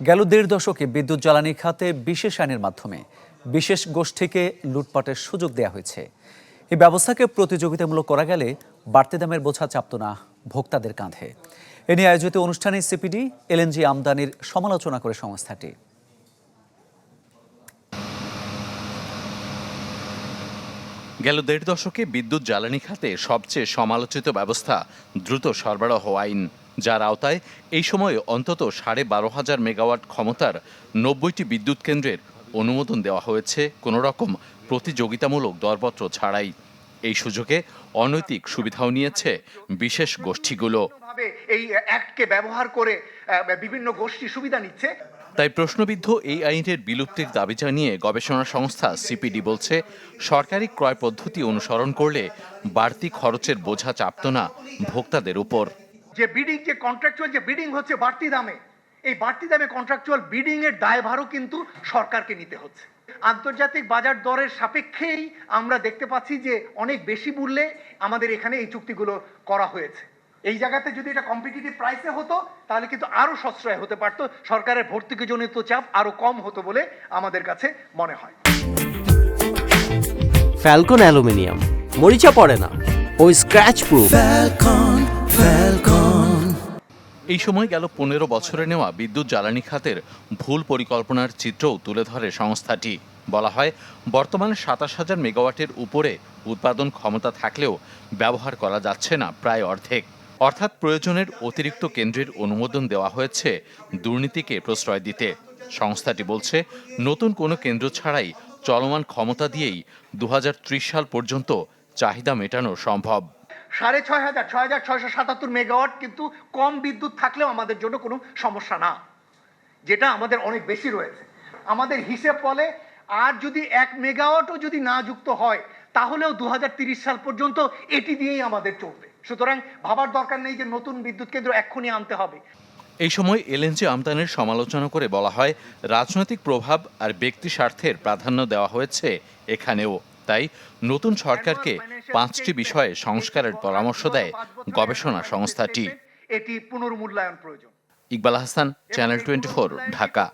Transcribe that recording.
গেল ১.৫ দশকে বিদ্যুৎ জ্বালানি খাতে বিশেষ আইনের মাধ্যমে বিশেষ গোষ্ঠীকে লুটপাটের সুযোগ দেওয়া হয়েছে। এই ব্যবস্থাকে প্রতিযোগিতামূলক করা গেলে বাড়তি দামের বোঝা চাপত না ভোক্তাদের কাঁধে। এ নিয়ে আয়োজিত অনুষ্ঠানে সিপিডি এলএনজি আমদানির সমালোচনা করে সংস্থাটি। গেল ১.৫ দশকে বিদ্যুৎ জ্বালানি খাতে সবচেয়ে সমালোচিত ব্যবস্থা দ্রুত সরবরাহ আইন, যার আওতায় এই সময়ে অন্তত ১২,৫০০ মেগাওয়াট ক্ষমতার ৯০টি বিদ্যুৎ কেন্দ্রের অনুমোদন দেওয়া হয়েছে কোনো রকম প্রতিযোগিতামূলক দরপত্র ছাড়াই। এই সুযোগে অনৈতিক সুবিধাও নিয়েছে বিশেষ গোষ্ঠীগুলো। এই অ্যাক্টকে ব্যবহার করে বিভিন্ন গোষ্ঠী সুবিধা নিচ্ছে। তাই প্রশ্নবিদ্ধ এই আইনের বিলুপ্তির দাবি জানিয়ে গবেষণা সংস্থা সিপিডি বলছে, সরকারি ক্রয় পদ্ধতি অনুসরণ করলে বাড়তি খরচের বোঝা চাপত না ভোক্তাদের উপর। যে বিডিং, যে কন্ট্রাকচুয়াল যে বিডিং হচ্ছে বাড়তি দামে, এই বাড়তি দামে কন্ট্রাকচুয়াল বিডিং এর দায়ভারও কিন্তু সরকারকে নিতে হচ্ছে। আন্তর্জাতিক বাজার দরের সাপেক্ষেই আমরা দেখতে পাচ্ছি যে অনেক বেশি মূল্যে আমাদের এখানে এই চুক্তিগুলো করা হয়েছে। এই জায়গাতে যদি এটা কম্পিটিটিভ প্রাইসে হতো তাহলে কিন্তু আরো সাশ্রয় হতে পারতো, সরকারের ভর্তুকিজনিত চাপ আরো কম হতো বলে আমাদের কাছে মনে হয়। ফ্যালকন অ্যালুমিনিয়াম, মরিচা পড়ে না, ওই স্ক্র্যাচ প্রুফ। এই সময় গেল ১৫ বছরে নেওয়া বিদ্যুৎ জ্বালানি খাতের ভুল পরিকল্পনার চিত্রও তুলে ধরে সংস্থাটি। বলা হয়, বর্তমানে ২৭,০০০ মেগাওয়াটের উপরে উৎপাদন ক্ষমতা থাকলেও ব্যবহার করা যাচ্ছে না প্রায় অর্ধেক। অর্থাৎ প্রয়োজনের অতিরিক্ত কেন্দ্রের অনুমোদন দেওয়া হয়েছে দুর্নীতিকে প্রশ্রয় দিতে। সংস্থাটি বলছে, নতুন কোনো কেন্দ্র ছাড়াই চলমান ক্ষমতা দিয়েই ২০৩০ সাল পর্যন্ত চাহিদা মেটানো সম্ভব। ৬,৬৭৭ মেগাওয়াট কিন্তু কম বিদ্যুৎ থাকলেও আমাদের জন্য কোনো সমস্যা না, যেটা আমাদের অনেক বেশি রয়েছে। আমাদের হিসেব বলে আর যদি ১ মেগাওয়াটও যদি না যুক্ত হয় তাহলেও ২০৩০ সাল পর্যন্ত এটি দিয়েই আমাদের চলবে। সুতরাং ভাবার দরকার নেই যে নতুন বিদ্যুৎ কেন্দ্র এক্ষুনি আনতে হবে। এই সময় এলএনজি আমদানির সমালোচনা করে বলা হয়, রাজনৈতিক প্রভাব আর ব্যক্তি স্বার্থের প্রাধান্য দেওয়া হয়েছে এখানেও। তাই নতুন সরকারকে ৫টি বিষয়ে সংস্কারের পরামর্শ দেয় গবেষণা সংস্থাটি। এটি পুনর্মূল্যায়ন প্রয়োজন। ইকবাল হাসান, চ্যানেল 24, ঢাকা।